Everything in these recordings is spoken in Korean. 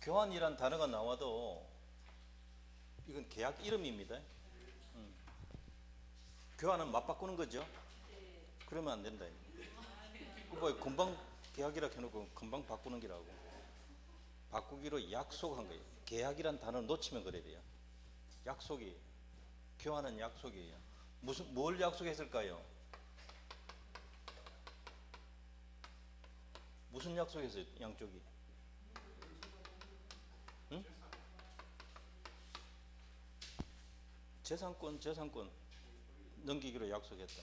교환이란 단어가 나와도 이건 계약 이름입니다. 교환은 맞바꾸는 거죠. 그러면 안 된다. 뭐 금방 계약이라 해놓고 금방 바꾸는 기라고. 바꾸기로 약속한 거예요. 계약이란 단어를 놓치면 그래 돼요. 약속이, 교환은 약속이에요. 뭘 약속했을까요? 무슨 약속했어요, 양쪽이? 응? 재산권 넘기기로 약속했다.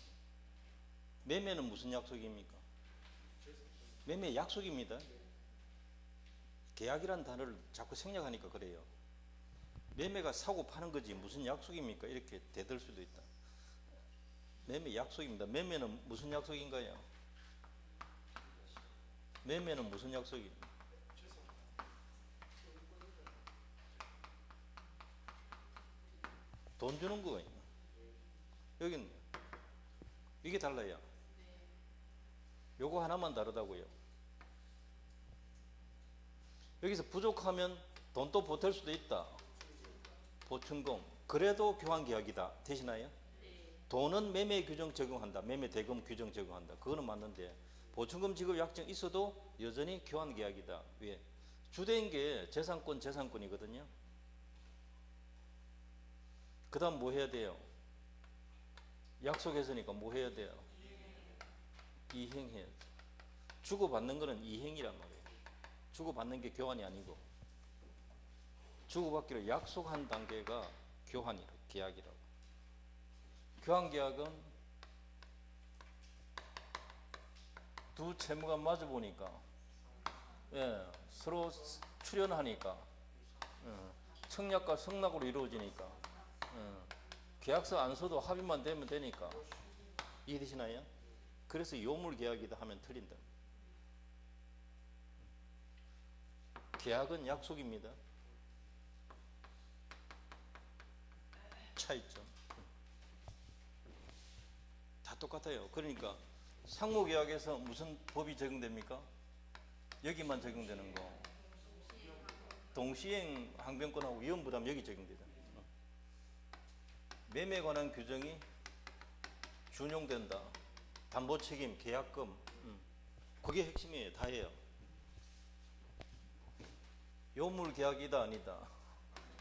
매매는 무슨 약속입니까? 매매 약속입니다. 계약이란 단어를 자꾸 생략하니까 그래요. 매매가 사고 파는 거지 무슨 약속입니까? 이렇게 대들 수도 있다. 매매 약속입니다. 매매는 무슨 약속인가요? 매매는 무슨 약속입니까? 돈 주는 거예요. 여긴 이게 달라요. 요거 하나만 다르다고요. 여기서 부족하면 돈 또 보탤 수도 있다. 보충금. 그래도 교환계약이다. 되시나요? 돈은 매매 규정 적용한다. 매매 대금 규정 적용한다. 그거는 맞는데 보충금 지급 약정 있어도 여전히 교환계약이다. 왜? 주된 게 재산권이거든요. 그 다음 뭐 해야 돼요? 약속했으니까 뭐 해야 돼요? 이행해야 돼. 주고받는 거는 이행이란 말이에요. 주고받는 게 교환이 아니고 주고받기로 약속한 단계가 교환이라고, 계약이라고. 교환계약은 두 채무가 마주 보니까 서로 출연하니까 청약과 성락으로 이루어지니까 계약서 안 써도 합의만 되면 되니까. 이해되시나요? 그래서 요물계약이다 하면 틀린다. 계약은 약속입니다. 차이점. 다 똑같아요. 그러니까 상호계약에서 무슨 법이 적용됩니까? 여기만 적용되는 거. 동시행 항변권하고 위험부담 여기 적용되잖아요. 매매에 관한 규정이 준용된다. 담보책임, 계약금. 그게 핵심이에요. 다예요. 요물계약이다 아니다?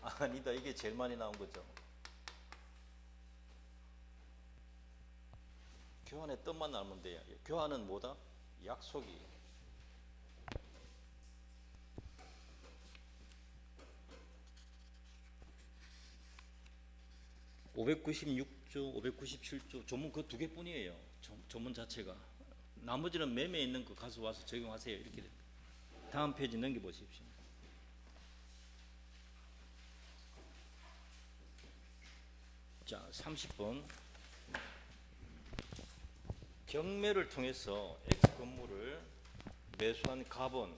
아니다. 이게 제일 많이 나온 거죠. 교환의 뜻만 알면 돼요. 교환은 뭐다? 약속이. (596조) (597조) 조문 그 두 개뿐이에요. 조문 자체가. 나머지는 매매에 있는 거 가서 와서 적용하세요. 이렇게 됩니다. 다음 페이지 넘겨보십시오. 자, 30번. 경매를 통해서 X 건물을 매수한 갑은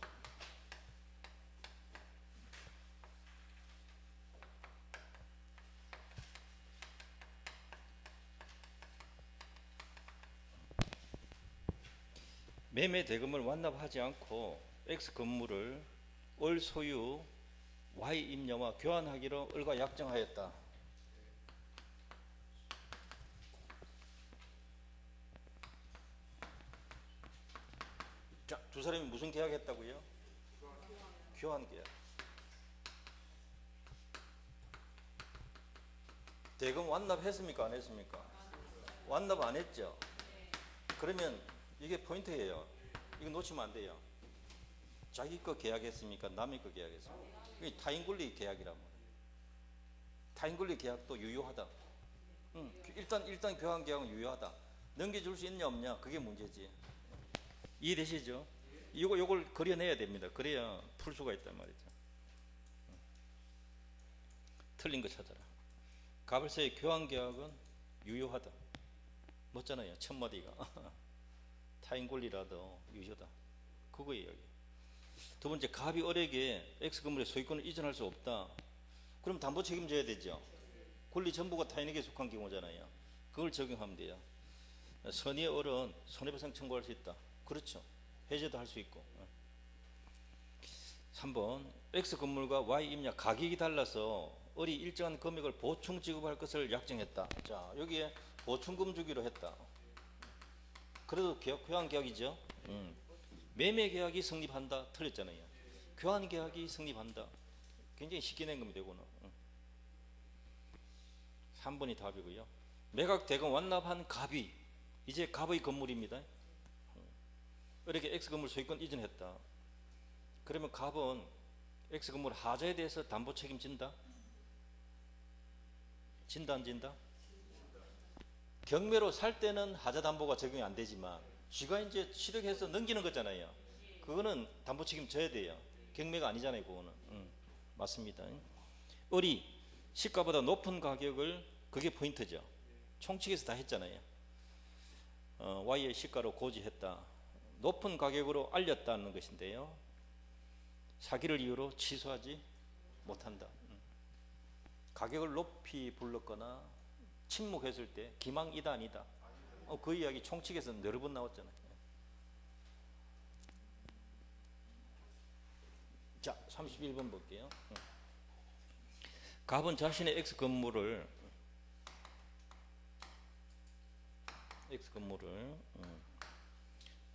매매 대금을 완납하지 않고 X 건물을 을 소유 Y 임야와 교환하기로 을과 약정하였다. 자, 두 사람이 무슨 계약했다고요? 교환 계약. 대금 완납했습니까? 안 했습니까? 완납 안 했죠? 그러면 이게 포인트예요. 이거 놓치면 안 돼요. 자기 거 계약했습니까? 남의 거 계약했습니까? 이게 타인권리 계약이란 말이에요. 타인권리 계약도 유효하다. 일단 교환 계약은 유효하다. 넘겨줄 수 있냐 없냐 그게 문제지. 이해되시죠? 요걸 그려내야 됩니다. 그래야 풀 수가 있단 말이죠. 틀린 거 찾아라. 가불세의 교환 계약은 유효하다. 멋잖아요. 첫 마디가. 타인 권리라도 유효다. 그거예요. 여기. 두 번째, 갑이 을에게 X 건물의 소유권을 이전할 수 없다. 그럼 담보 책임져야 되죠. 권리 전부가 타인에게 속한 경우잖아요. 그걸 적용하면 돼요. 선의의 을은 손해배상 청구할 수 있다. 그렇죠. 해제도 할 수 있고. 3번 X 건물과 Y 임야 가격이 달라서 을이 일정한 금액을 보충 지급할 것을 약정했다. 자, 여기에 보충금 주기로 했다. 그래도 교환 계약이죠. 매매 계약이 성립한다. 틀렸잖아요. 교환 계약이 성립한다. 굉장히 쉽게 낸 겁니다. 이거는. 3번이 답이고요. 매각 대금 완납한 갑이 이제 갑의 건물입니다. 이렇게 X 건물 소유권 이전했다. 그러면 갑은 X 건물 하자에 대해서 담보 책임진다? 진다 안 진다? 경매로 살 때는 하자 담보가 적용이 안 되지만 쥐가 이제 취득해서 넘기는 거잖아요. 그거는 담보 책임져야 돼요. 경매가 아니잖아요. 그거는. 맞습니다. 을이 시가보다 높은 가격을, 그게 포인트죠. 총칙에서 다 했잖아요. Y의 시가로 고지했다. 높은 가격으로 알렸다는 것인데요. 사기를 이유로 취소하지 못한다. 가격을 높이 불렀거나 침묵했을 때 기망이다 아니다. 그 이야기 총칙에서 여러 번 나왔잖아요. 자, 31번 볼게요. 갑은 자신의 X 건물을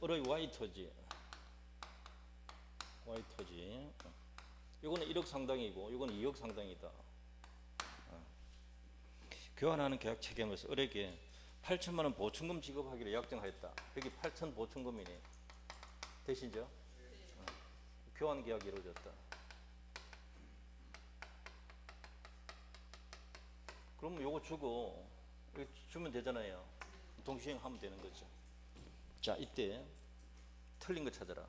을의 Y 토지 이거는 1억 상당이고 이거는 2억 상당이다. 교환하는 계약 체결에서 을에게 8천만 원 보충금 지급하기로 약정하였다. 여기 8천 보충금이네. 되시죠? 교환 계약이 이루어졌다. 그러면 요거 주고 이거 주면 되잖아요. 동시행하면 되는 거죠. 자, 이때 틀린 거 찾아라.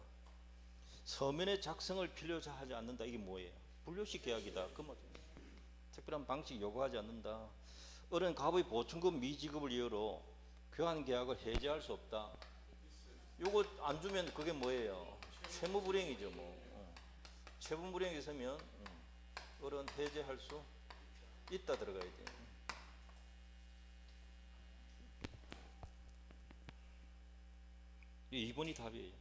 서면의 작성을 필요로 하지 않는다. 이게 뭐예요? 분류식 계약이다. 그 뭐 특별한 방식 요구하지 않는다. 을은 갑의 보충금 미지급을 이유로 교환 계약을 해제할 수 없다. 요거 안 주면 그게 뭐예요? 채무불이행이죠. 뭐 채무불이행이 있으면 을은 해제할 수 있다 들어가야 돼요. 이 2번이 답이에요.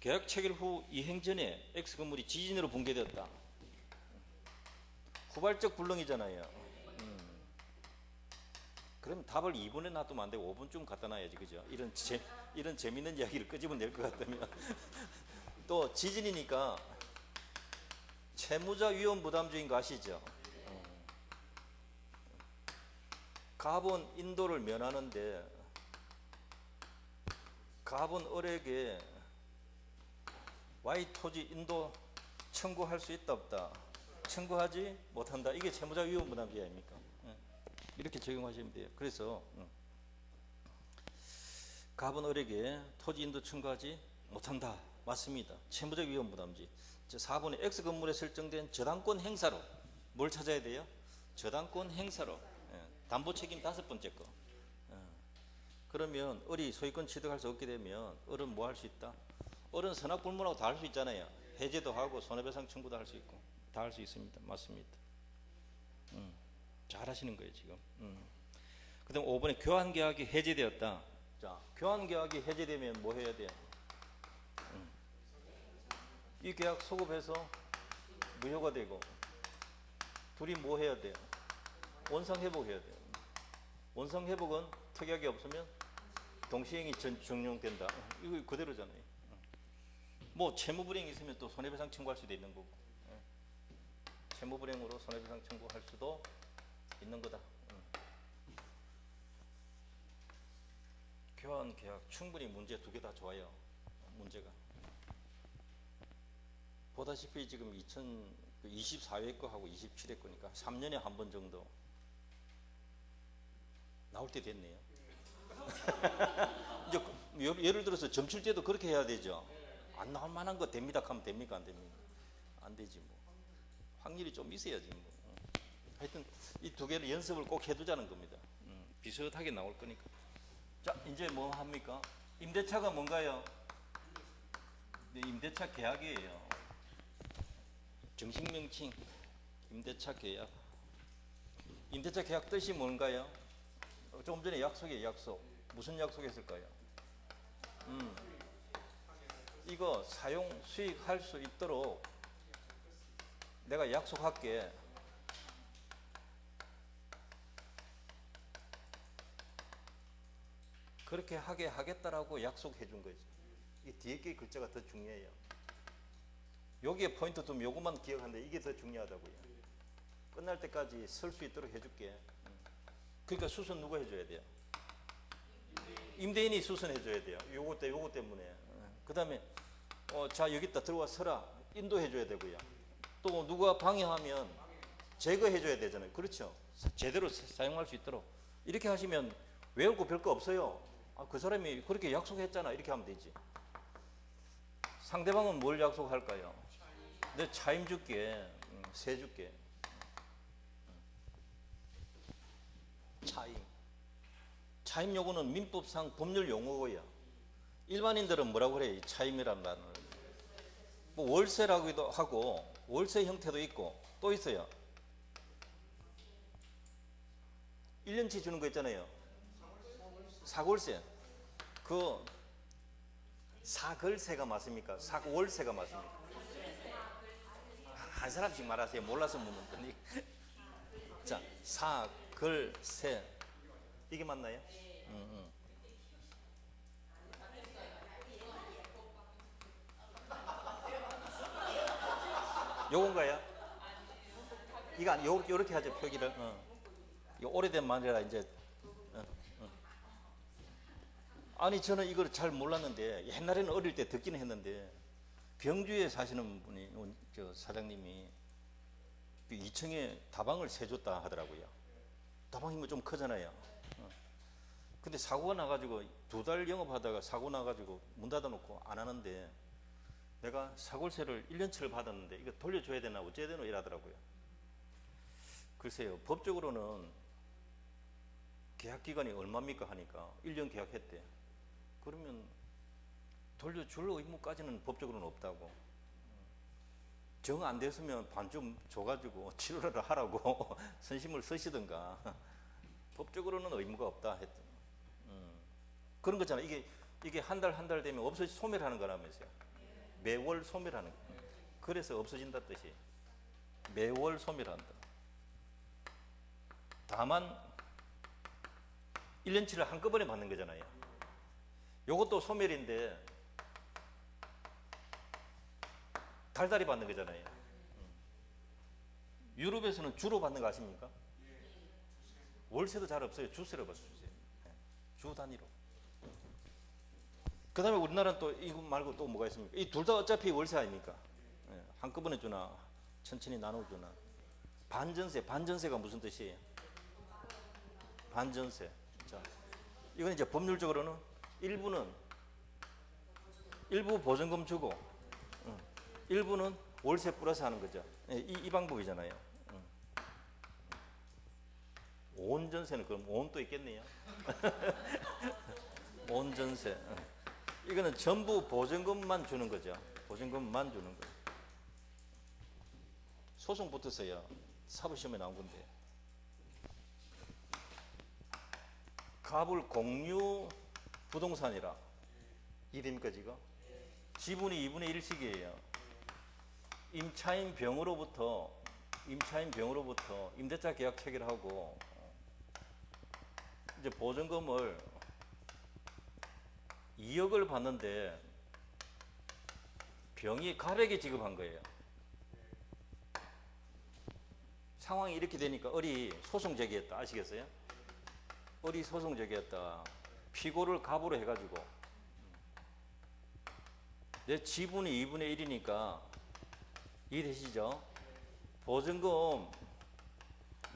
계약 체결 후 이행 전에 X 건물이 지진으로 붕괴되었다. 후발적 불능이잖아요. 그럼 답을 2번에 놔두면 안 되고 5번쯤 갖다 놔야지, 그죠? 이런 재밌는 이야기를 끄집어낼 것 같다면 또 지진이니까 채무자 위험 부담주인 거 아시죠? 갑은 인도를 면하는데 갑은 을에게 Y 토지 인도 청구할 수 있다 없다? 청구하지 못한다. 이게 채무자 위험 부담주의 아닙니까? 이렇게 적용하시면 돼요. 그래서 갑은 을에게 토지 인도 청구하지 못한다. 맞습니다. 채무적 위험 부담지. 4번에 X 건물에 설정된 저당권 행사로 뭘 찾아야 돼요? 저당권 행사로. 담보 책임 5번째 거. 그러면 을이 소유권 취득할 수 없게 되면 을은 뭐 할 수 있다? 을은 선악불문하고 다 할 수 있잖아요. 해제도 하고 손해배상 청구도 할 수 있고 다 할 수 있습니다. 맞습니다. 잘 하시는 거예요 지금. 그 다음 5번에 교환계약이 해제되었다. 자, 교환계약이 해제되면 뭐 해야 돼요? 이 계약 소급해서 무효가 되고 둘이 뭐 해야 돼요? 원상회복해야 돼요. 원상회복은 특약이 없으면 동시행이 적용된다. 이거 그대로잖아요. 뭐 채무불이행이 있으면 또 손해배상 청구할 수도 있는 거고, 채무불이행으로 손해배상 청구할 수도 있는 거다. 교환 계약 충분히 문제 2개 다 좋아요. 문제가 보다시피 지금 2024회 거하고 27회 거니까 3년에 한 번 정도 나올 때 됐네요. 이제 예를 들어서 점칠 때도 그렇게 해야 되죠. 안 나올 만한 거 됩니다 하면 됩니까? 안 됩니까? 안 되지 뭐. 확률이 좀 있어야지 뭐. 하여튼 이 2개를 연습을 꼭 해두자는 겁니다. 비슷하게 나올 거니까. 자, 이제 뭐 합니까? 임대차가 뭔가요? 네, 임대차 계약이에요. 정식 명칭 임대차 계약. 임대차 계약 뜻이 뭔가요? 조금 전에 약속이에요. 약속. 무슨 약속했을까요? 이거 사용 수익할 수 있도록 내가 약속할게. 그렇게 하게 하겠다라고 약속해 준 거지. 이 뒤에 게 글자가 더 중요해요. 여기에 포인트 두면 요것만 기억하는데 이게 더 중요하다고요. 끝날 때까지 설 수 있도록 해줄게. 그러니까 수선 누가 해줘야 돼요? 임대인이 수선해줘야 돼요. 요것 때문에. 그 다음에 자 여기다 들어와 서라 인도해줘야 되고요. 또 누가 방해하면 제거해줘야 되잖아요. 그렇죠? 제대로 사용할 수 있도록 이렇게 하시면 외울 거 별거 없어요. 그 사람이 그렇게 약속했잖아 이렇게 하면 되지. 상대방은 뭘 약속할까요? 내 차임 줄게, 세 줄게. 차임 요구는 민법상 법률 용어고요. 일반인들은 뭐라고 그래요? 차임이란 말을. 뭐 월세라고도 하고 월세 형태도 있고 또 있어요. 1년치 주는 거 있잖아요. 사골세. 그 사글세가 맞습니까? 사월세가 맞습니까? 한 사람씩 말하세요. 몰라서 묻는. 자, 사글세 이게 맞나요? 요건가요? 이거 아니, 요렇게 하죠 표기를. 이거 오래된 말이라 이제. 아니 저는 이걸 잘 몰랐는데 옛날에는 어릴 때 듣기는 했는데 병주에 사시는 분이 저 사장님이 2층에 다방을 세줬다 하더라고요. 다방이 뭐 좀 크잖아요. 근데 사고가 나가지고 2달 영업하다가 사고 나가지고 문 닫아놓고 안 하는데 내가 사골세를 1년치를 받았는데 이거 돌려줘야 되나 어째야 되나 이러더라고요. 글쎄요 법적으로는 계약기간이 얼마입니까 하니까 1년 계약했대. 그러면 돌려줄 의무까지는 법적으로는 없다고. 정 안 됐으면 반쯤 줘가지고 치료를 하라고 선심을 쓰시든가. 법적으로는 의무가 없다 했더니. 그런 거잖아. 이게 한 달 되면 소멸하는 거라면서요. 매월 소멸하는 거. 그래서 없어진다 뜻이. 매월 소멸한다. 다만 1년치를 한꺼번에 받는 거잖아요. 요것도 소멸인데 달달이 받는 거잖아요. 유럽에서는 주로 받는 거 아십니까? 월세도 잘 없어요. 주세로 받아요. 주 단위로. 그 다음에 우리나라는 또 이거 말고 또 뭐가 있습니까? 이 둘 다 어차피 월세 아닙니까? 한꺼번에 주나 천천히 나눠 주나. 반전세가 무슨 뜻이에요? 반전세. 자, 이건 이제 법률적으로는 일부 보증금 주고 일부는 월세 플러스 하는 거죠. 이 방법이잖아요. 온전세는 그럼 온도 있겠네요. 온전세. 이거는 전부 보증금만 주는 거죠. 보증금만 주는 거예요. 소송 붙었어요. 사법시험에 나온 건데. 갑을 공유 부동산이라. 이해됩니까 지금? 지분이 2분의 1씩이에요. 임차인 병으로부터 임대차 계약 체결하고 이제 보증금을 2억을 받는데 병이 갑에게 지급한 거예요. 상황이 이렇게 되니까 을이 소송 제기했다. 아시겠어요? 을이 소송 제기했다. 피고를 갑으로 해가지고 내 지분이 2분의 1이니까 이해되시죠? 보증금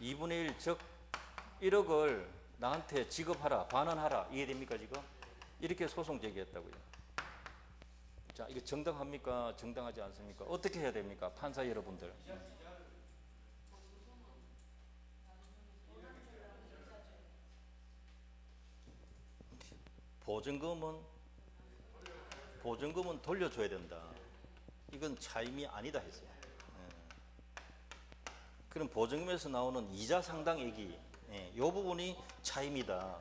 2분의 1, 즉 1억을 나한테 지급하라, 반환하라. 이해됩니까 지금? 이렇게 소송 제기했다고요. 자, 이거 정당합니까? 정당하지 않습니까? 어떻게 해야 됩니까? 판사 여러분들. 보증금은 돌려줘야 된다. 이건 차임이 아니다 했어요. 그럼 보증금에서 나오는 이자 상당액이 이 부분이 차임이다.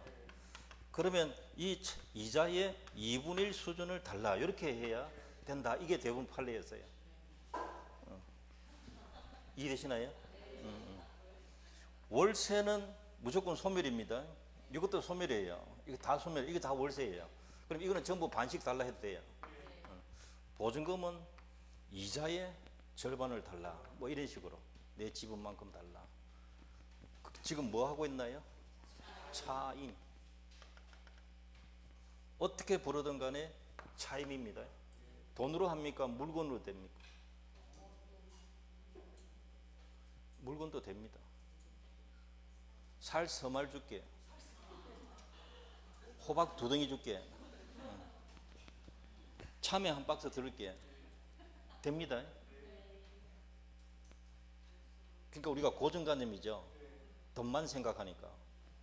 그러면 이 이자의 2분의 1 수준을 달라. 이렇게 해야 된다. 이게 대부분 판례였어요. 이해되시나요? 월세는 무조건 소멸입니다. 이것도 소멸이에요. 이거 다 소멸, 이거 다 월세예요. 그럼 이거는 전부 반씩 달라 해도 돼요. 보증금은 이자의 절반을 달라. 뭐 이런 식으로 내 지분만큼 달라. 지금 뭐 하고 있나요? 차임. 어떻게 부르든 간에 차임입니다. 돈으로 합니까? 물건으로 됩니까? 물건도 됩니다. 살 서말 줄게. 호박 2덩이 줄게. 참외 한 박스 들을게. 됩니다. 그러니까 우리가 고정관념이죠. 돈만 생각하니까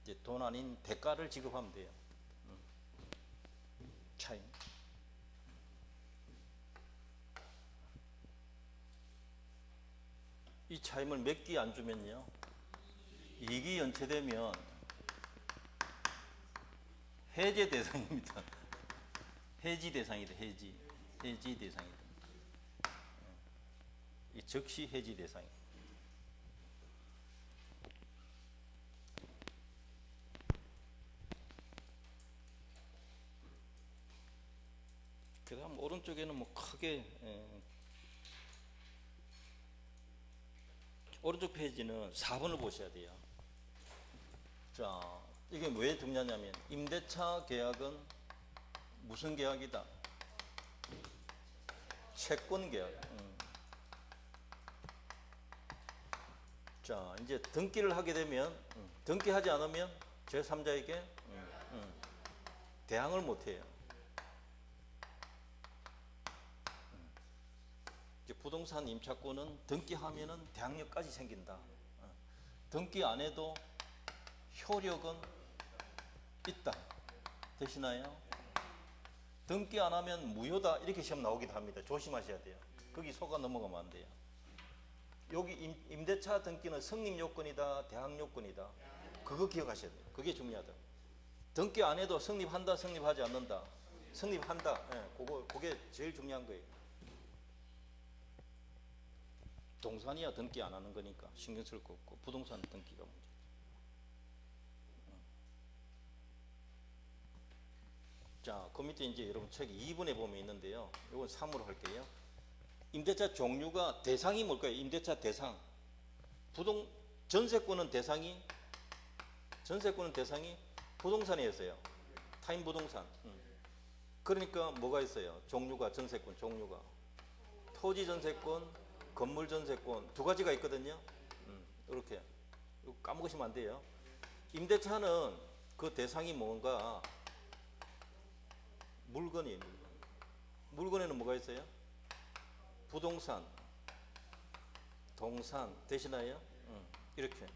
이제 돈 아닌 대가를 지급하면 돼요. 차임. 이 차임을 몇 기 안 주면요, 2기 연체되면 해제 대상입니다. 해지 대상이다. 해지 대상이다. 이 즉시 해지 대상이다. 그 다음 오른쪽에는 뭐 크게 오른쪽 페이지는 4번을 보셔야 돼요. 자, 이게 왜 중요하냐면 임대차 계약은 무슨 계약이다? 채권 계약. 자, 이제 등기를 하게 되면 등기하지 않으면 제3자에게 대항을 못해요. 부동산 임차권은 등기하면은 대항력까지 생긴다. 등기 안 해도 효력은 있다. 되시나요? 등기 안 하면 무효다. 이렇게 시험 나오기도 합니다. 조심하셔야 돼요. 거기 속아 넘어가면 안 돼요. 여기 임대차 등기는 성립 요건이다, 대항 요건이다. 그거 기억하셔야 돼요. 그게 중요하다. 등기 안 해도 성립한다, 성립하지 않는다. 성립한다. 그게 제일 중요한 거예요. 동산이야 등기 안 하는 거니까 신경 쓸 거 없고 부동산 등기가 문제죠. 자, 그 밑에 이제 여러분 책 2번에 보면 있는데요. 이건 3으로 할게요. 임대차 종류가 대상이 뭘까요? 임대차 대상. 전세권은 대상이 부동산이었어요. 타인 부동산. 그러니까 뭐가 있어요? 종류가 전세권 종류가 토지 전세권, 건물 전세권 2가지가 있거든요. 이렇게 까먹으시면 안 돼요. 임대차는 그 대상이 뭔가 물건이에요. 물건에는 뭐가 있어요? 부동산, 동산 되시나요? 이렇게.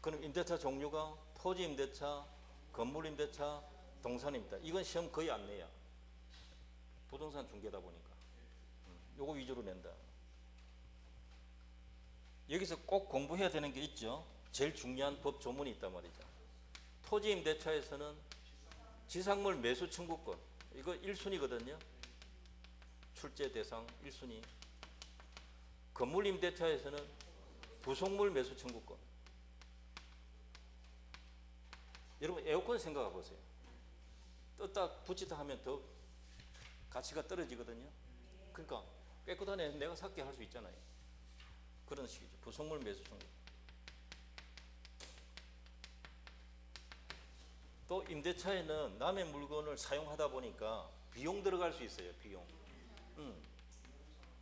그럼 임대차 종류가 토지 임대차, 건물 임대차, 동산입니다. 이건 시험 거의 안 내요. 부동산 중개다 보니까. 요거 위주로 낸다. 여기서 꼭 공부해야 되는 게 있죠. 제일 중요한 법 조문이 있단 말이죠. 토지 임대차에서는 지상물 매수 청구권, 이거 1순위거든요. 출제 대상 1순위. 건물 임대차에서는 부속물 매수 청구권. 여러분 에어컨 생각해 보세요. 떴다 붙이다 하면 더 가치가 떨어지거든요. 그러니까 깨끗하네 내가 샀게 할 수 있잖아요. 그런 식이죠. 부속물 매수 청구. 또 임대차에는 남의 물건을 사용하다 보니까 비용 들어갈 수 있어요. 비용.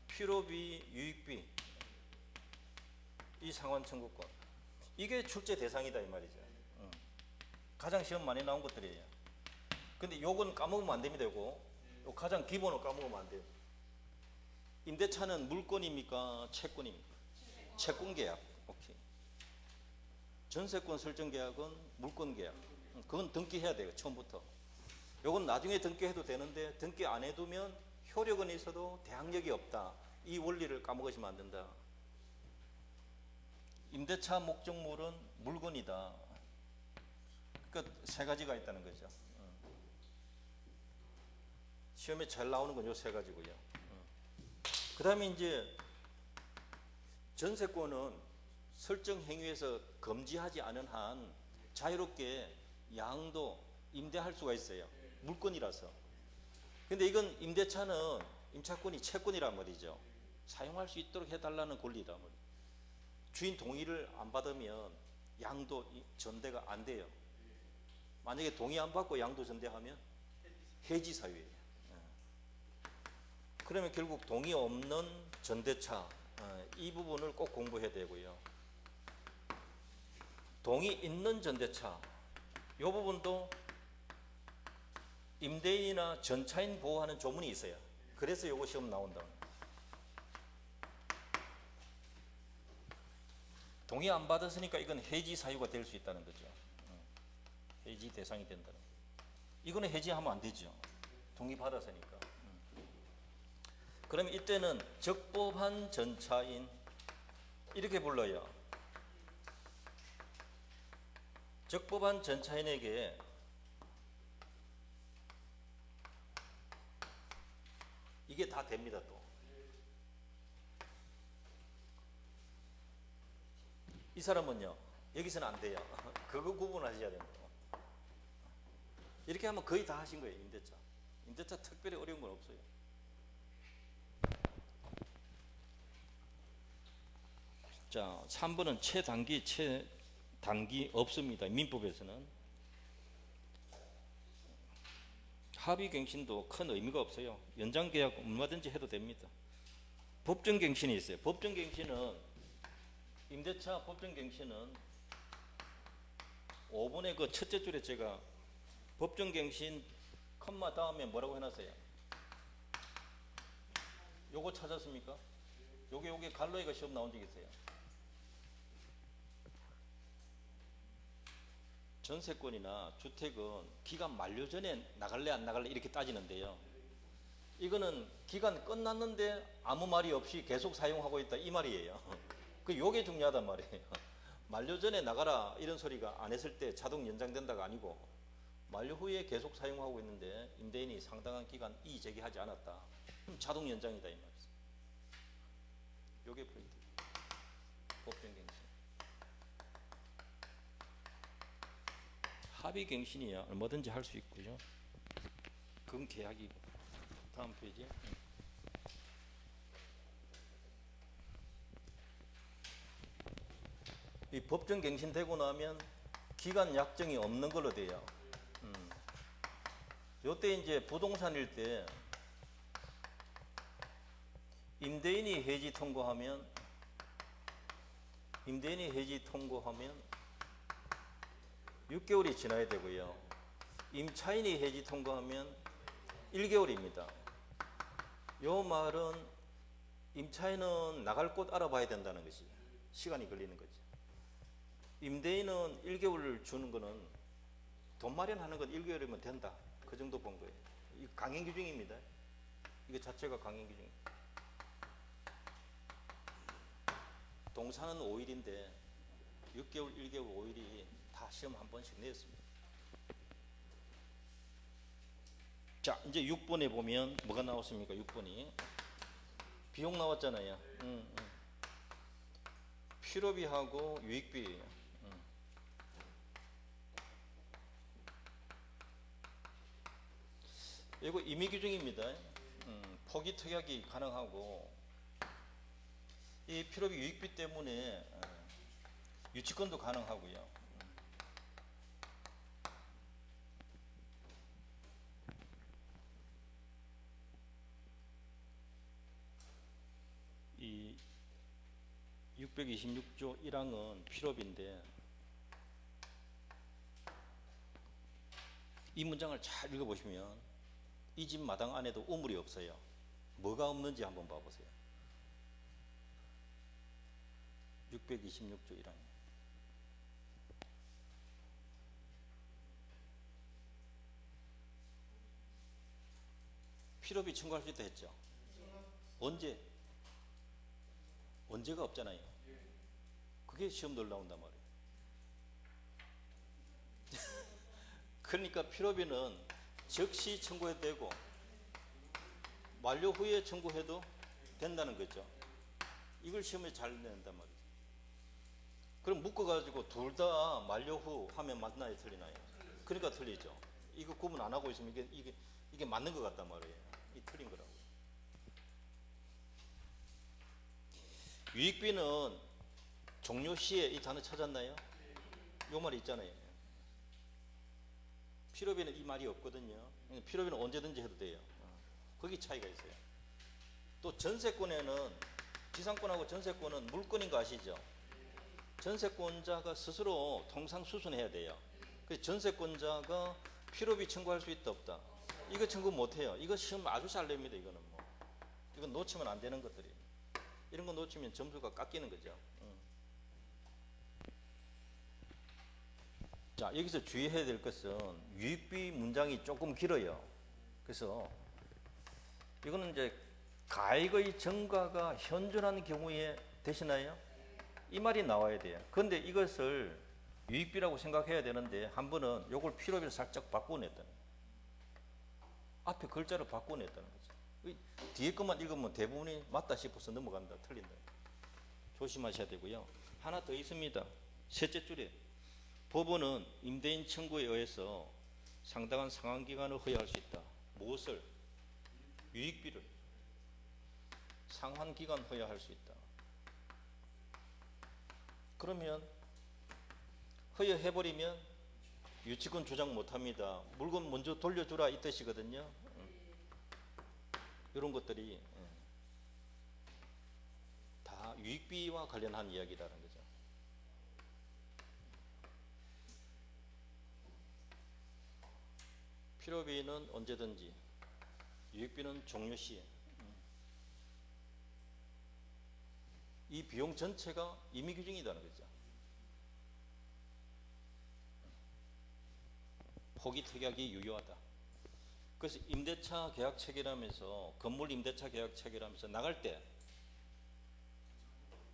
필요비, 유익비, 이 상환 청구권. 이게 출제 대상이다 이 말이죠. 가장 시험 많이 나온 것들이에요. 근데 요건 까먹으면 안 됩니다. 요거 가장 기본을 까먹으면 안 돼요. 임대차는 물건입니까? 채권입니까? 채권 계약. 오케이. 전세권 설정 계약은 물건 계약. 그건 등기해야 돼요. 처음부터. 요건 나중에 등기해도 되는데 등기 안 해두면 효력은 있어도 대항력이 없다. 이 원리를 까먹으시면 안 된다. 임대차 목적물은 물건이다. 그러니까 3가지가 있다는 거죠. 시험에 잘 나오는 건 요 3가지고요. 그 다음에 이제 전세권은 설정 행위에서 금지하지 않은 한 자유롭게 양도 임대할 수가 있어요. 물권이라서. 근데 이건 임대차는 임차권이 채권이란 말이죠. 사용할 수 있도록 해달라는 권리란 말이에요. 주인 동의를 안 받으면 양도 전대가 안 돼요. 만약에 동의 안 받고 양도 전대하면 해지 사유예요. 그러면 결국 동의 없는 전대차, 이 부분을 꼭 공부해야 되고요. 동의 있는 전대차, 이 부분도 임대인이나 전차인 보호하는 조문이 있어요. 그래서 요거 시험 나온다. 동의 안 받았으니까 이건 해지 사유가 될 수 있다는 거죠. 해지 대상이 된다는 거죠. 이거는 해지하면 안 되죠. 동의 받았으니까. 그러면 이때는 적법한 전차인 이렇게 불러요. 적법한 전차인에게 이게 다 됩니다. 또 이 사람은요 여기서는 안 돼요. 그거 구분하셔야 됩니다. 이렇게 하면 거의 다 하신 거예요. 임대차 특별히 어려운 건 없어요. 자, 3번은 최단기 없습니다. 민법에서는. 합의갱신도 큰 의미가 없어요. 연장계약 얼마든지 해도 됩니다. 법정갱신이 있어요. 법정갱신은 임대차 법정갱신은 5번의 그 첫째 줄에 제가 법정갱신 컴마 다음에 뭐라고 해놨어요? 요거 찾았습니까? 요게 갈로이가 시험 나온 적 있어요. 전세권이나 주택은 기간 만료 전에 나갈래 안 나갈래 이렇게 따지는데요. 이거는 기간 끝났는데 아무 말이 없이 계속 사용하고 있다 이 말이에요. 요게 중요하단 말이에요. 만료 전에 나가라 이런 소리가 안 했을 때 자동 연장된다가 아니고 만료 후에 계속 사용하고 있는데 임대인이 상당한 기간 이의 제기하지 않았다. 그럼 자동 연장이다 이 말이에요. 요게 포인트. 법정갱신. 합의갱신이야 얼마든지 할 수 있고요. 그건 계약이고. 다음 페이지. 이 법정갱신 되고 나면 기간 약정이 없는 걸로 돼요. 요때 이제 부동산일 때 임대인이 해지 통고하면 6개월이 지나야 되고요. 임차인이 해지 통고하면 1개월입니다. 요 말은 임차인은 나갈 곳 알아봐야 된다는 것이 시간이 걸리는 거죠. 임대인은 1개월을 주는 거는 돈 마련하는 건 1개월이면 된다. 그 정도 본 거예요. 이 강행 규정입니다. 이게 자체가 강행 규정. 동사는 5일인데 6개월, 1개월, 5일이 다 시험 한 번씩 내었습니다. 자, 이제 6번에 보면 뭐가 나왔습니까? 6번이 비용 나왔잖아요. 필요비하고 유익비. 이거 임의 규정입니다. 포기 특약이 가능하고 이 필요비 유익비 때문에 유치권도 가능하고요. 이 626조 1항은 필요비인데 이 문장을 잘 읽어보시면 이 집 마당 안에도 우물이 없어요. 뭐가 없는지 한번 봐보세요. 626조 1항. 필요비 청구할 수 있다 했죠. 언제? 언제가 없잖아요. 그게 시험 늘 나온단 말이에요. 그러니까 필요비는 즉시 청구해도 되고 만료 후에 청구해도 된다는 거죠. 이걸 시험에 잘 낸단 말이죠. 그럼 묶어가지고 둘 다 만료 후 하면 맞나요, 틀리나요? 그러니까 틀리죠. 이거 구분 안 하고 있으면 이게 맞는 것 같단 말이에요. 이 틀린 거라고. 유익비는 종료 시에 이 단어 찾았나요? 요 말이 있잖아요. 필요비는 이 말이 없거든요. 필요비는 언제든지 해도 돼요. 거기 차이가 있어요. 또 전세권에는 지상권하고 전세권은 물권인 거 아시죠? 전세권자가 스스로 통상 수순해야 돼요. 그래서 전세권자가 필요비 청구할 수 있다 없다. 이거 청구 못해요. 이거 시험 아주 잘 냅니다. 이거는 뭐 이건 놓치면 안 되는 것들이에요. 이런 거 놓치면 점수가 깎이는 거죠. 자, 여기서 주의해야 될 것은 유익비 문장이 조금 길어요. 그래서 이거는 이제 가액의 증가가 현존하는 경우에 되시나요? 이 말이 나와야 돼요. 그런데 이것을 유익비라고 생각해야 되는데 한 번은 요걸 필요비를 살짝 바꿔냈다는 거예요. 앞에 글자를 바꿔냈다는 거죠. 뒤에 것만 읽으면 대부분이 맞다 싶어서 넘어간다, 틀린다. 조심하셔야 되고요. 하나 더 있습니다. 셋째 줄에 법원은 임대인 청구에 의해서 상당한 상환기간을 허용할 수 있다. 무엇을? 유익비를 상환기간 허용할 수 있다. 그러면 허용해버리면 유치권 주장 못합니다. 물건 먼저 돌려주라 이 뜻이거든요. 이런 것들이 다 유익비와 관련한 이야기라는 거죠. 필요비는 언제든지, 유익비는 종료 시에. 이 비용 전체가 임의 규정이라는 거죠. 포기 특약이 유효하다. 그래서 임대차 계약 체결하면서 건물 임대차 계약 체결하면서 나갈 때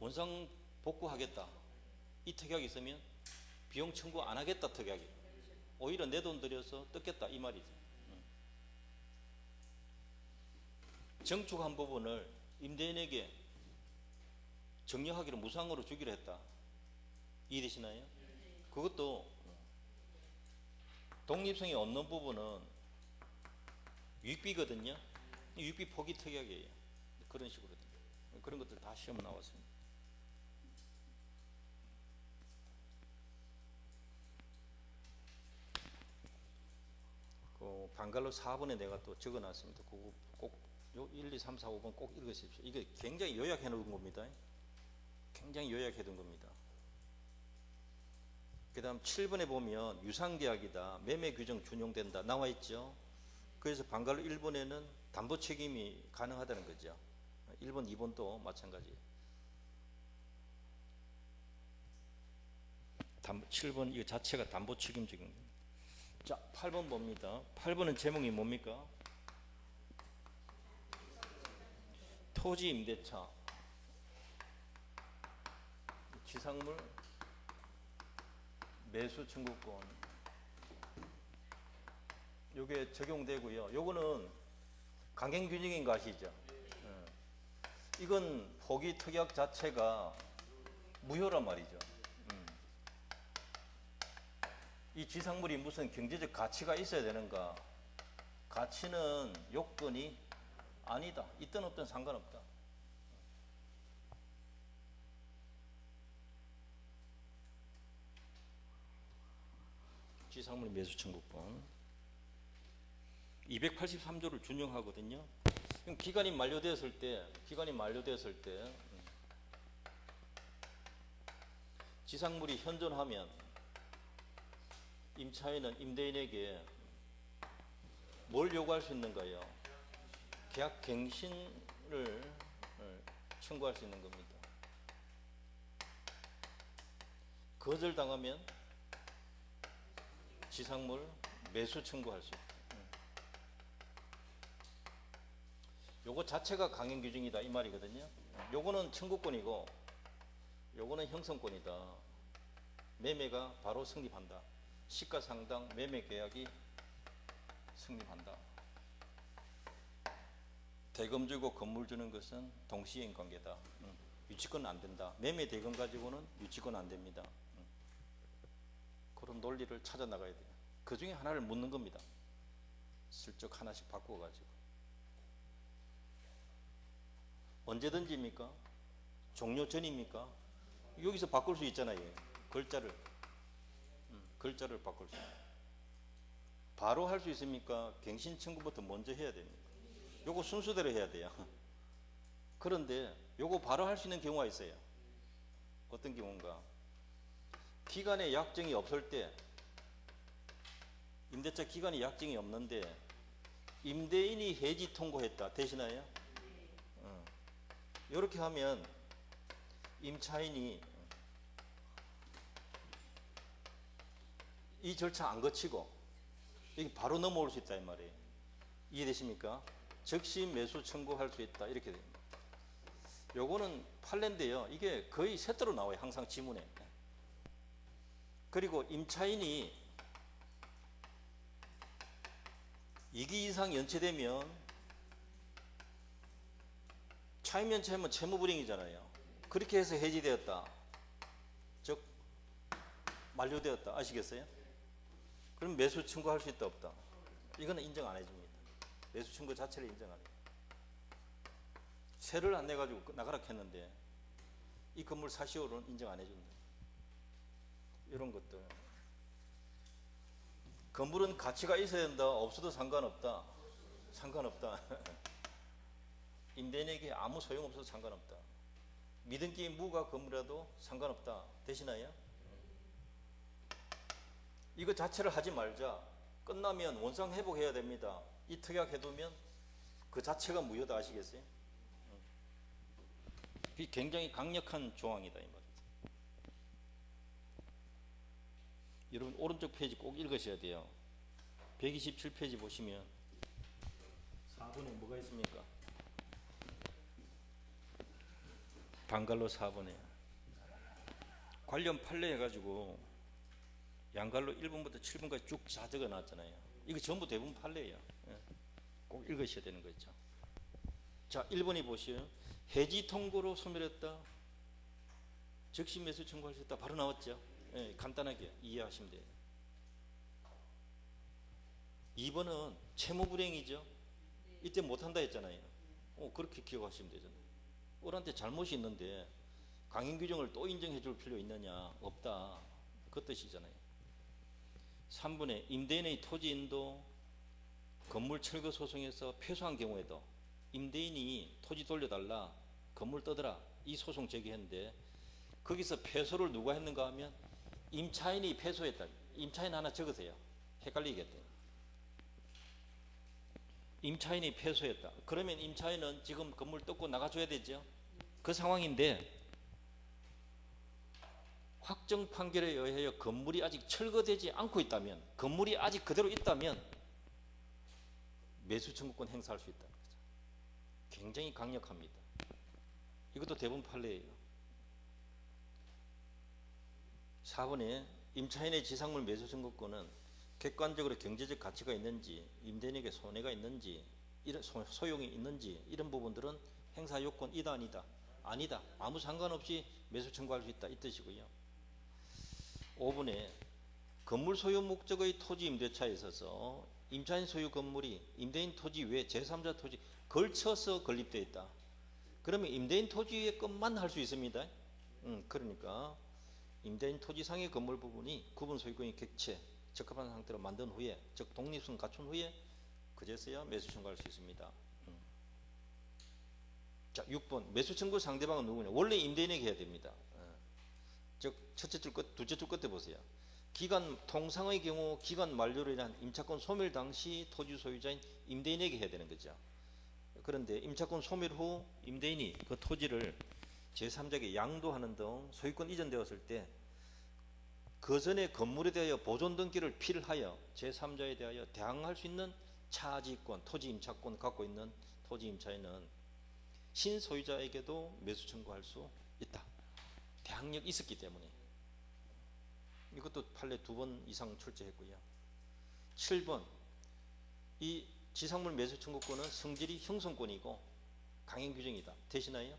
원상 복구하겠다. 이 특약이 있으면 비용 청구 안 하겠다 특약이. 오히려 내 돈 들여서 뜯겠다 이 말이죠. 정축한 부분을 임대인에게 정려하기로 무상으로 주기로 했다. 이해되시나요? 그것도 독립성이 없는 부분은 유익비거든요. 유익비 포기 특약이에요. 그런 식으로 그런 것들 다 시험 나왔습니다. 그 방갈로 4번에 내가 또 적어놨습니다. 그거 꼭 1, 2, 3, 4, 5번 꼭 읽으십시오. 이게 굉장히 요약해 놓은 겁니다. 굉장히 요약해 둔 겁니다. 그 다음 7번에 보면 유상계약이다. 매매 규정 준용된다. 나와 있죠. 그래서 방갈로 1번에는 담보 책임이 가능하다는 거죠. 1번, 2번도 마찬가지. 7번 이거 자체가 담보 책임적인 겁니다. 자, 8번 봅니다. 8번은 제목이 뭡니까? 토지 임대차, 지상물 매수 청구권. 요게 적용되고요. 요거는 강행 균형인 거 아시죠? 이건 포기 특약 자체가 무효란 말이죠. 이 지상물이 무슨 경제적 가치가 있어야 되는가? 가치는 요건이 아니다. 있든 없든 상관없다. 지상물 매수 청구권 283조를 준용하거든요. 그럼 기간이 만료되었을 때 지상물이 현존하면 임차인은 임대인에게 뭘 요구할 수 있는가요? 계약 갱신을 청구할 수 있는 겁니다. 거절당하면 지상물 매수 청구할 수 있다. 요거 자체가 강행 규정이다 이 말이거든요. 요거는 청구권이고 요거는 형성권이다. 매매가 바로 성립한다. 시가상당 매매 계약이 성립한다. 대금 주고 건물 주는 것은 동시인 관계다. 유치권 안 된다. 매매 대금 가지고는 유치권 안 됩니다. 그런 논리를 찾아 나가야 돼요. 그 중에 하나를 묻는 겁니다. 슬쩍 하나씩 바꿔가지고. 언제든지입니까? 종료 전입니까? 여기서 바꿀 수 있잖아요. 글자를 바꿀 수 있어요. 바로 할 수 있습니까? 갱신 청구부터 먼저 해야 됩니까? 요거 순서대로 해야 돼요. 그런데 요거 바로 할 수 있는 경우가 있어요. 어떤 경우인가? 기간에 약정이 없을 때, 임대차 기간에 약정이 없는데 임대인이 해지 통고했다. 되시나요? 이렇게 하면 임차인이 이 절차 안 거치고 여기 바로 넘어올 수 있다 이 말이에요. 이해되십니까? 즉시 매수 청구할 수 있다 이렇게 됩니다. 요거는 판례인데요. 이게 거의 세트로 나와요. 항상 지문에. 그리고 임차인이 2기 이상 연체되면 차임 연체하면 채무불이행이잖아요. 그렇게 해서 해지되었다. 즉 만료되었다. 아시겠어요? 그럼 매수 청구할 수 있다 없다? 이거는 인정 안 해줍니다. 매수 청구 자체를 인정 안 해요. 세를 안 내가지고 나가라 했는데 이 건물 사시오로는 인정 안 해준다. 이런 것들. 건물은 가치가 있어야 된다. 없어도 상관없다. 상관없다. 임대인에게 아무 소용없어도 상관없다. 미등기 무가 건물이라도 상관없다. 되시나요? 이거 자체를 하지 말자. 끝나면 원상 회복해야 됩니다. 이 특약 해두면 그 자체가 무효다. 아시겠어요? 이 굉장히 강력한 조항이다 이 말이죠. 여러분 오른쪽 페이지 꼭 읽으셔야 돼요. 127페이지 보시면 4번에 뭐가 있습니까? 방갈로 4번에 관련 판례 해가지고 양갈로 1번부터 7번까지 쭉 다 적어놨잖아요. 이거 전부 대부분 판례예요. 꼭 읽으셔야 되는 거 있죠. 자, 1번이 보시요. 해지 통고로 소멸했다. 즉시 매수 청구할 수 있다. 바로 나왔죠. 간단하게 이해하시면 돼요. 2번은 채무불이행이죠. 이때 못한다 했잖아요. 그렇게 기억하시면 되잖아요. 을한테 잘못이 있는데 강행 규정을 또 인정해 줄 필요 있느냐? 없다. 그 뜻이잖아요. 3번에 임대인의 토지 인도 건물 철거 소송에서 패소한 경우에도 임대인이 토지 돌려달라, 건물 떠더라 이 소송 제기했는데 거기서 패소를 누가 했는가 하면 임차인이 패소했다. 임차인 하나 적으세요. 헷갈리겠다. 임차인이 패소했다. 그러면 임차인은 지금 건물 뜯고 나가줘야 되죠. 그 상황인데 확정 판결에 의하여 건물이 아직 철거되지 않고 있다면, 건물이 아직 그대로 있다면 매수 청구권 행사할 수 있다는 거죠. 굉장히 강력합니다. 이것도 대부분 판례예요. 4번에 임차인의 지상물 매수 청구권은 객관적으로 경제적 가치가 있는지, 임대인에게 손해가 있는지, 소용이 있는지 이런 부분들은 행사 요건이다 아니다? 아니다. 아무 상관없이 매수 청구할 수 있다 이 뜻이고요. 5번에 건물 소유 목적의 토지 임대차에 있어서 임차인 소유 건물이 임대인 토지 외 제3자 토지 걸쳐서 건립되어 있다. 그러면 임대인 토지의 것만 할 수 있습니다. 그러니까 임대인 토지상의 건물 부분이 구분 소유권이 객체 적합한 상태로 만든 후에, 즉 독립성 갖춘 후에 그제서야 매수 청구할 수 있습니다. 자, 6번 매수 청구 상대방은 누구냐? 원래 임대인에게 해야 됩니다. 즉 첫째 줄 끝, 둘째 줄 끝에 보세요. 기간 통상의 경우 기간 만료로 인한 임차권 소멸 당시 토지 소유자인 임대인에게 해야 되는 거죠. 그런데 임차권 소멸 후 임대인이 그 토지를 제3자에게 양도하는 등 소유권 이전되었을 때 그 전에 건물에 대하여 보존 등기를 필하여 제3자에 대하여 대항할 수 있는 차지권, 토지 임차권 갖고 있는 토지 임차인은 신소유자에게도 매수 청구할 수 있다. 대항력이 있었기 때문에. 이것도 판례 2번 이상 출제했고요. 7번 이 지상물 매수 청구권은 성질이 형성권이고 강행 규정이다. 되시나요?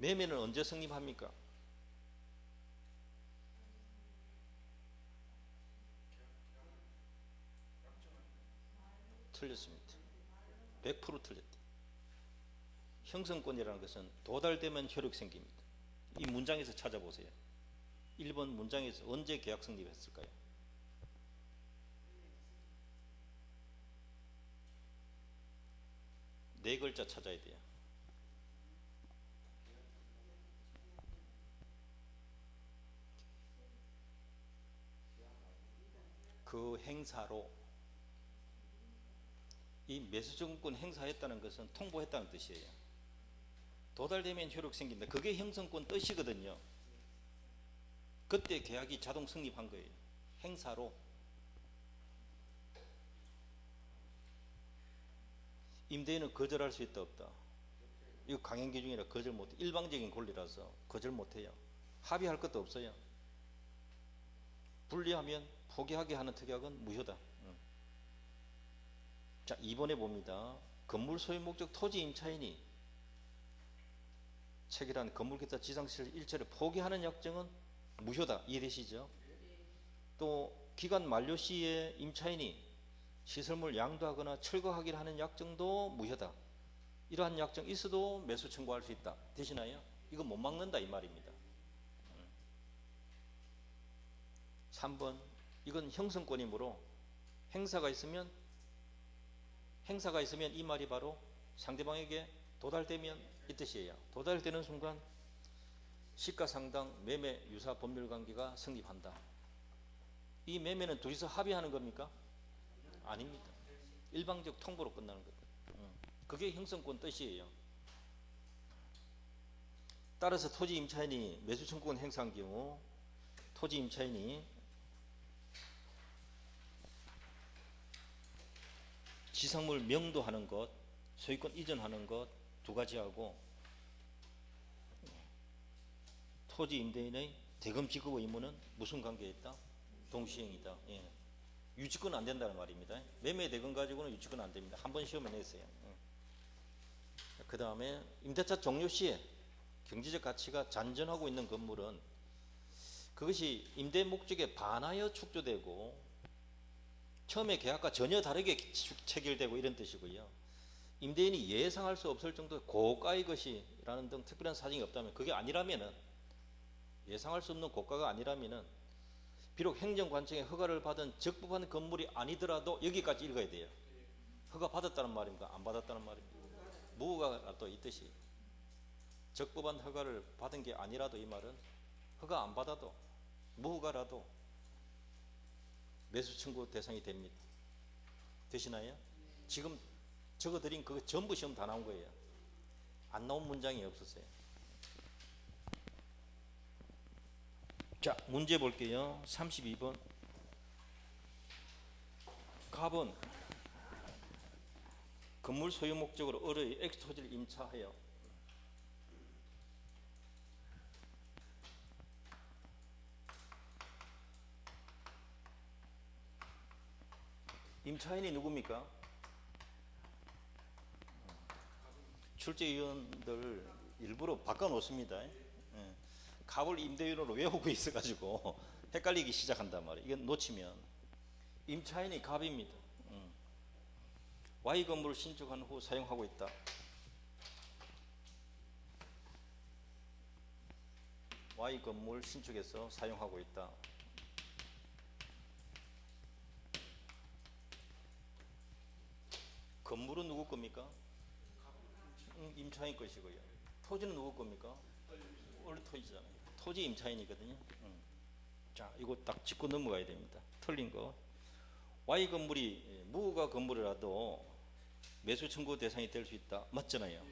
매매는 언제 성립합니까? 틀렸습니다. 100% 틀렸다. 형성권이라는 것은 도달되면 효력 생깁니다. 이 문장에서 찾아보세요. 1번 문장에서 언제 계약 성립했을까요? 네 글자 찾아야 돼요. 그 행사로, 이 매수증권 행사했다는 것은 통보했다는 뜻이에요. 도달되면 효력 생긴다. 그게 형성권 뜻이거든요. 그때 계약이 자동 성립한 거예요. 행사로. 임대인은 거절할 수 있다 없다? 이거 강행기 중이라 거절 못해. 일방적인 권리라서 거절 못해요. 합의할 것도 없어요. 불리하면 포기하게 하는 특약은 무효다. 자, 2번에 봅니다. 건물 소유 목적 토지 임차인이 체결한 건물기타 지상시설 일체를 포기하는 약정은 무효다. 이해되시죠? 또 기간 만료 시에 임차인이 시설물 양도하거나 철거하기를 하는 약정도 무효다. 이러한 약정 있어도 매수 청구할 수 있다. 되시나요? 이거 못 막는다 이 말입니다. 3번 이건 형성권이므로 행사가 있으면 이 말이 바로 상대방에게 도달되면 이 뜻이에요. 도달되는 순간 시가상당 매매 유사 법률관계가 성립한다. 이 매매는 둘이서 합의하는 겁니까? 아닙니다. 일방적 통보로 끝나는 거다. 그게 형성권 뜻이에요. 따라서 토지 임차인이 매수 청구권 행사한 경우 토지 임차인이 지상물 명도하는 것, 소유권 이전하는 것 두 가지하고 토지 임대인의 대금 지급 의무는 무슨 관계에 있다? 동시행이다. 예. 유치권 안 된다는 말입니다. 매매 대금 가지고는 유치권 안 됩니다. 한번 시험에 냈어요. 그 다음에 임대차 종료 시에 경제적 가치가 잔존하고 있는 건물은 그것이 임대 목적에 반하여 축조되고 처음에 계약과 전혀 다르게 체결되고 이런 뜻이고요. 임대인이 예상할 수 없을 정도의 고가의 것이라는 등 특별한 사정이 없다면, 그게 아니라면은, 예상할 수 없는 고가가 아니라면은 비록 행정관청의 허가를 받은 적법한 건물이 아니더라도, 여기까지 읽어야 돼요. 허가 받았다는 말입니까? 안 받았다는 말입니까? 무허가라도 이 뜻이, 적법한 허가를 받은 게 아니라도, 이 말은 허가 안 받아도 무허가라도 매수 청구 대상이 됩니다. 되시나요? 지금 적어드린 그거 전부 시험 다 나온 거예요. 안 나온 문장이 없었어요. 자, 문제 볼게요. 32번. 갑은 건물 소유 목적으로 을의 X토지를 임차하여 임차인이 누굽니까? 출제위원들 일부러 바꿔놓습니다. 갑을 임대인으로 외우고 있어가지고 헷갈리기 시작한단 말이에요. 이건 놓치면. 임차인이 갑입니다. Y 건물을 신축한 후 사용하고 있다. Y 건물 신축해서 사용하고 있다. 건물은 누구 겁니까? 임차인 것이고요. 토지는 누구 겁니까? 원래 토지잖아요. 토지 임차인이거든요. 자, 이거 딱 짚고 넘어가야 됩니다. 틀린 거. Y 건물이 무허가 건물이라도 매수 청구 대상이 될 수 있다. 맞잖아요.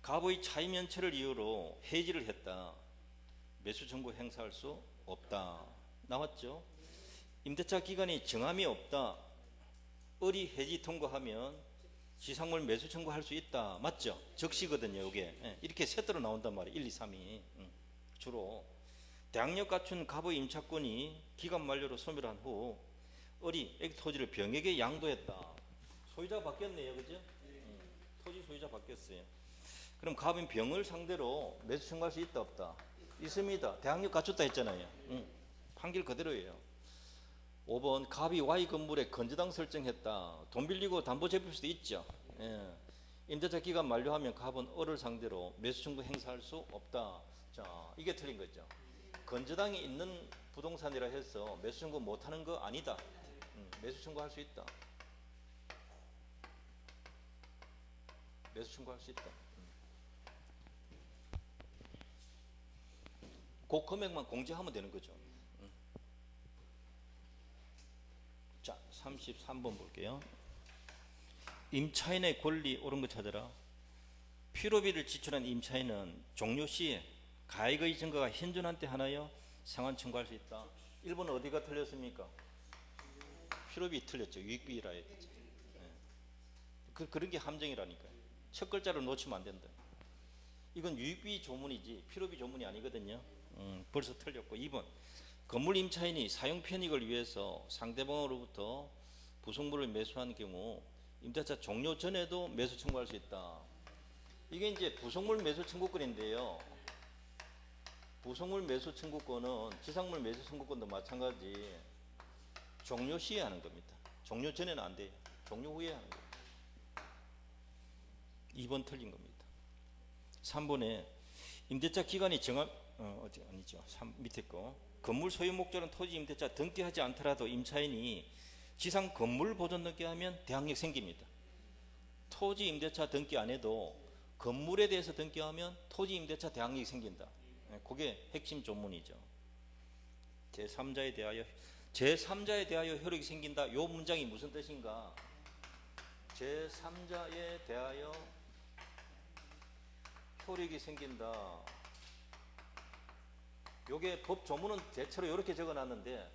갑의 차임 면체를 이유로 해지를 했다. 매수 청구 행사할 수 없다. 나왔죠? 임대차 기간이 정함이 없다. 을이 해지 통과하면 지상물 매수 청구할 수 있다. 맞죠? 적시거든요. 이게 이렇게 세트로 나온단 말이에요. 1, 2, 3이 주로. 대항력 갖춘 갑의 임차권이 기간 만료로 소멸한 후 을이 X토지를 병에게 양도했다. 소유자가 바뀌었네요. 그죠? 토지 소유자 바뀌었어요. 그럼 갑은 병을 상대로 매수 청구할 수 있다 없다? 있습니다. 대항력 갖췄다 했잖아요. 판결 그대로예요. 5번 갑이 Y 건물에 건저당 설정했다. 돈 빌리고 담보 잡힐 수도 있죠. 예. 임대차 기간 만료하면 갑은 을을 상대로 매수 청구 행사할 수 없다. 자, 이게 틀린 거죠. 건저당이 있는 부동산이라 해서 매수 청구 못하는 거 아니다. 매수 청구할 수 있다. 매수 청구할 수 있다. 그 금액만 공제하면 되는 거죠. 자, 33번 볼게요. 임차인의 권리 옳은 거 찾아라. 필요비를 지출한 임차인은 종료 시에 가액의 증거가 현존한 때 하나여 상환 청구할 수 있다. 1번 어디가 틀렸습니까? 필요비 틀렸죠. 유익비라 했지. 그런 게 함정이라니까요. 첫 글자를 놓치면 안 된다. 이건 유익비 조문이지 필요비 조문이 아니거든요. 벌써 틀렸고. 2번 건물 임차인이 사용 편익을 위해서 상대방으로부터 부속물을 매수한 경우 임대차 종료 전에도 매수 청구할 수 있다. 이게 이제 부속물 매수 청구권인데요. 부속물 매수 청구권은 지상물 매수 청구권도 마찬가지 종료 시에 하는 겁니다. 종료 전에는 안 돼요. 종료 후에 하는 겁니다. 2번 틀린 겁니다. 3번에 임대차 기간이 아니죠. 3 밑에 거. 건물 소유 목적은 토지 임대차 등기하지 않더라도 임차인이 지상 건물 보존 등기하면 대항력 생깁니다. 토지 임대차 등기 안 해도 건물에 대해서 등기하면 토지 임대차 대항력이 생긴다. 그게 핵심 조문이죠. 제3자에 대하여 효력이 생긴다. 이 문장이 무슨 뜻인가? 제3자에 대하여 효력이 생긴다. 요게 법 조문은 대체로 이렇게 적어놨는데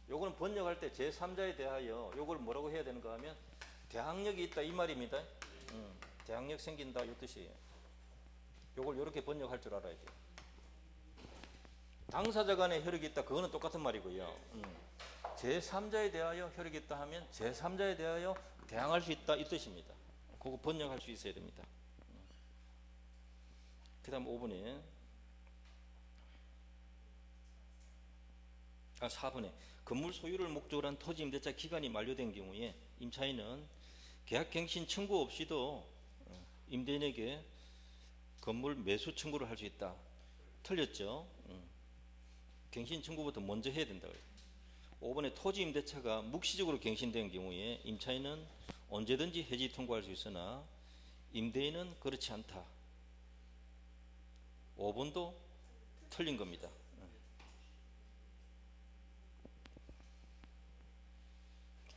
요거는 번역할 때 제3자에 대하여 요걸 뭐라고 해야 되는가 하면 대항력이 있다 이 말입니다. 대항력 생긴다 이 뜻이에요. 요걸 이렇게 번역할 줄 알아야 돼요. 당사자 간에 효력이 있다 그거는 똑같은 말이고요. 제3자에 대하여 효력이 있다 하면 제3자에 대하여 대항할 수 있다 이 뜻입니다. 그거 번역할 수 있어야 됩니다. 그 다음 5번에 4번에 건물 소유를 목적으로 한 토지 임대차 기간이 만료된 경우에 임차인은 계약갱신 청구 없이도 임대인에게 건물 매수 청구를 할 수 있다. 틀렸죠? 갱신 청구부터 먼저 해야 된다고 해요. 5번에 토지 임대차가 묵시적으로 갱신된 경우에 임차인은 언제든지 해지 통고할 수 있으나 임대인은 그렇지 않다. 5번도 틀린 겁니다.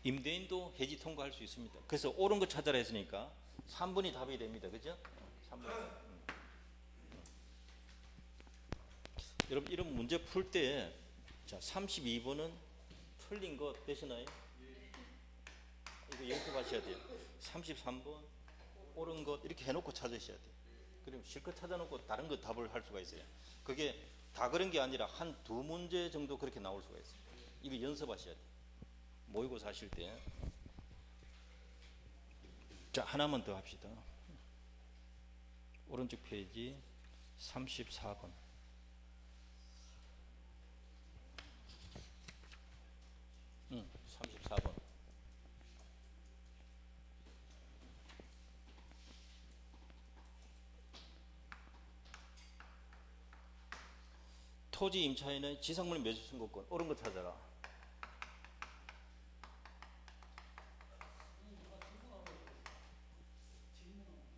임대인도 해지 통과할 수 있습니다. 그래서 옳은 거 찾아라 했으니까 3번이 답이 됩니다. 그죠? 3번. 여러분 이런 문제 풀 때 자 32번은 틀린 거 되시나요? 이거 연습하셔야 돼요. 33번 옳은 것 이렇게 해놓고 찾으셔야 돼요. 그럼 실컷 찾아놓고 다른 거 답을 할 수가 있어요. 그게 다 그런 게 아니라 한 두 문제 정도 그렇게 나올 수가 있어요. 이거 연습하셔야 돼요. 모의고사 하실 때. 자, 하나만 더 합시다. 오른쪽 페이지 34번. 응, 34번. 토지 임차인의 지상물 매수 청구권. 옳은 거 찾아라.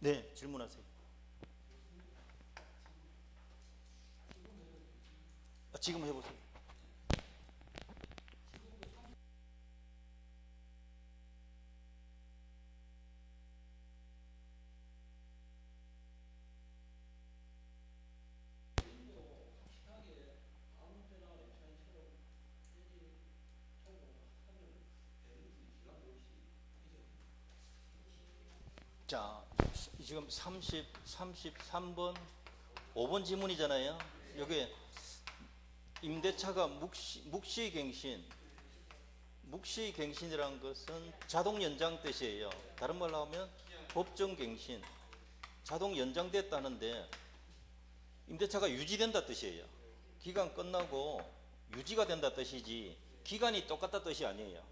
네, 질문하세요. 지금 해보세요. 자, 지금 33번 5번 지문이잖아요. 여기 임대차가 묵시갱신이라는 것은 자동 연장 뜻이에요. 다른 말로 하면 법정 갱신. 자동 연장됐다는데 임대차가 유지된다 뜻이에요. 기간 끝나고 유지가 된다 뜻이지 기간이 똑같다 뜻이 아니에요.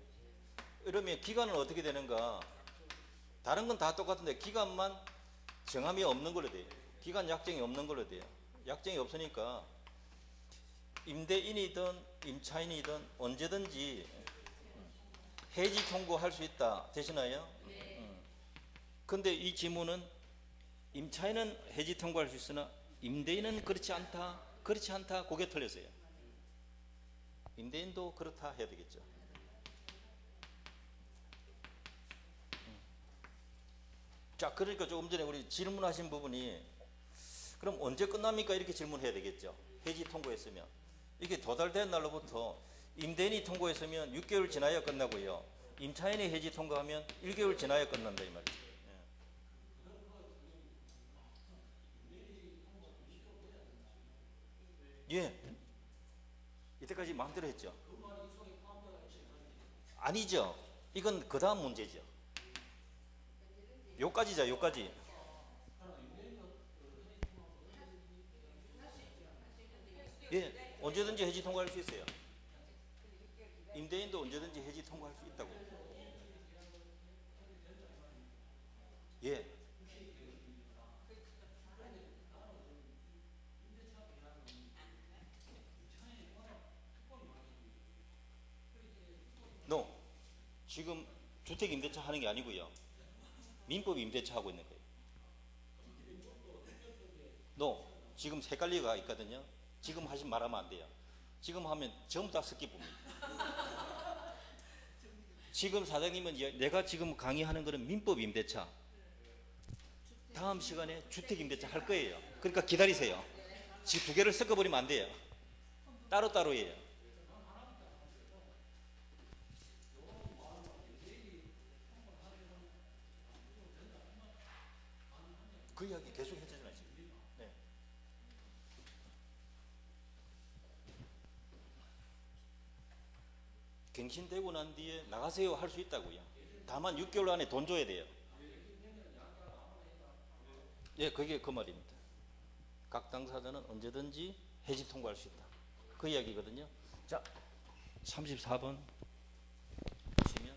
그러면 기간은 어떻게 되는가? 다른 건 다 똑같은데 기간만 정함이 없는 걸로 돼요. 기간 약정이 없는 걸로 돼요. 약정이 없으니까 임대인이든 임차인이든 언제든지 해지 통고할 수 있다. 되시나요? 근데 이 지문은 임차인은 해지 통고할 수 있으나 임대인은 그렇지 않다. 그렇지 않다. 그게 틀렸어요. 임대인도 그렇다 해야 되겠죠. 자, 그러니까 조금 전에 우리 질문하신 부분이 그럼 언제 끝납니까? 이렇게 질문해야 되겠죠. 해지 통고했으면. 이게 도달된 날로부터 임대인이 통고했으면 6개월 지나야 끝나고요. 임차인이 해지 통고하면 1개월 지나야 끝난다 이 말이죠. 예. 이때까지 마음대로 했죠. 아니죠. 이건 그 다음 문제죠. 요까지죠, 요까지. 예, 언제든지 해지 통고할 수 있어요. 임대인도 언제든지 해지 통고할 수 있다고. 예. No. 지금 주택 임대차 하는 게 아니고요. 민법 임대차 하고 있는 거예요. No. 지금 헷갈리가 있거든요. 지금 하신 말하면 안 돼요. 지금 하면 전부 다 스킵입니다. 지금 사장님은 내가 지금 강의하는 거는 민법 임대차. 다음 시간에 주택 임대차 할 거예요. 그러니까 기다리세요. 지금 두 개를 섞어버리면 안 돼요. 따로따로예요. 그 이야기 계속 해주잖아요. 지금. 네. 갱신되고 난 뒤에 나가세요 할 수 있다고요. 다만 6개월 안에 돈 줘야 돼요. 예, 그게 그 말입니다. 각 당사자는 언제든지 해지 통고할 수 있다. 그 이야기거든요. 자, 34번 보시면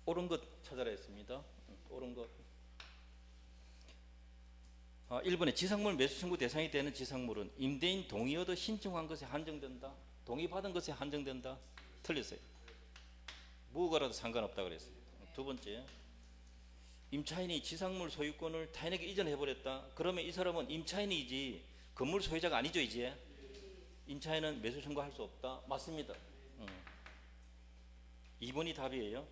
옳은 것 찾아라 했습니다. 옳은 것. 1번에 지상물 매수 청구 대상이 되는 지상물은 임대인 동의 얻어 신청한 것에 한정된다. 동의받은 것에 한정된다. 틀렸어요. 무엇과라도 상관없다 그랬어요. 두 번째, 임차인이 지상물 소유권을 타인에게 이전해버렸다. 그러면 이 사람은 임차인이지 건물 소유자가 아니죠. 이제 임차인은 매수 청구할 수 없다. 맞습니다. 2번이 답이에요.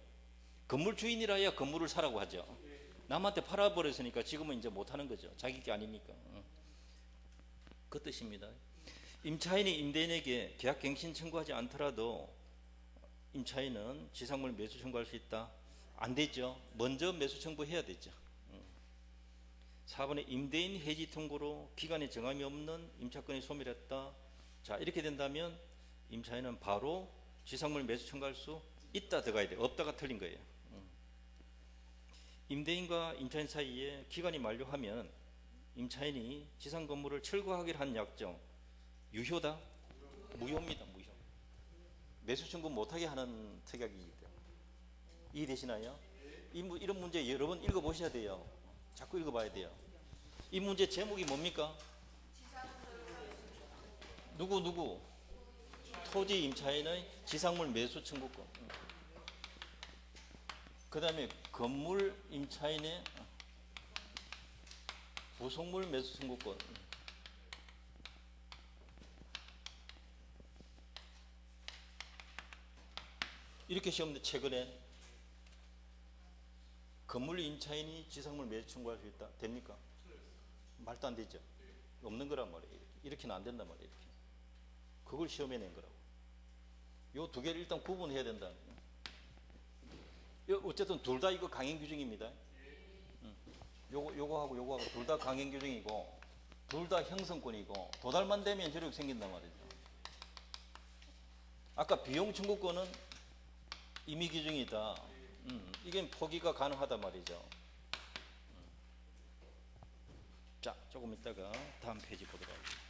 건물 주인이라야 건물을 사라고 하죠. 남한테 팔아버렸으니까 지금은 이제 못하는 거죠. 자기 게 아니니까. 그 뜻입니다. 임차인이 임대인에게 계약갱신 청구하지 않더라도 임차인은 지상물 매수 청구할 수 있다. 안 되죠. 먼저 매수 청구해야 되죠. 4번에 임대인 해지 통고로 기간에 정함이 없는 임차권이 소멸했다. 자, 이렇게 된다면 임차인은 바로 지상물 매수 청구할 수 있다 들어가야 돼요. 없다가 틀린 거예요. 임대인과 임차인 사이에 기간이 만료하면 임차인이 지상 건물을 철거하기로 한 약정 유효다? 무효입니다. 무효. 매수 청구 못하게 하는 특약이기 때문에. 이해되시나요? 이런 문제 여러 번 읽어보셔야 돼요. 자꾸 읽어봐야 돼요. 이 문제 제목이 뭡니까? 누구? 토지 임차인의 지상물 매수 청구권. 그 다음에 건물 임차인의 부속물 매수 청구권. 이렇게 시험인데 최근에 건물 임차인이 지상물 매수 청구할 수 있다. 됩니까? 말도 안 되죠. 없는 거란 말이에요. 이렇게는 안 된단 말이에요. 이렇게. 그걸 시험에 낸 거라고. 요 두 개를 일단 구분해야 된다. 어쨌든 둘 다 이거 강행 규정입니다. 요거하고 둘 다 강행 규정이고 둘 다 형성권이고 도달만 되면 효력이 생긴단 말이죠. 아까 비용 청구권은 임의 규정이다. 이게 포기가 가능하단 말이죠. 자, 조금 있다가 다음 페이지 보도록 하겠습니다.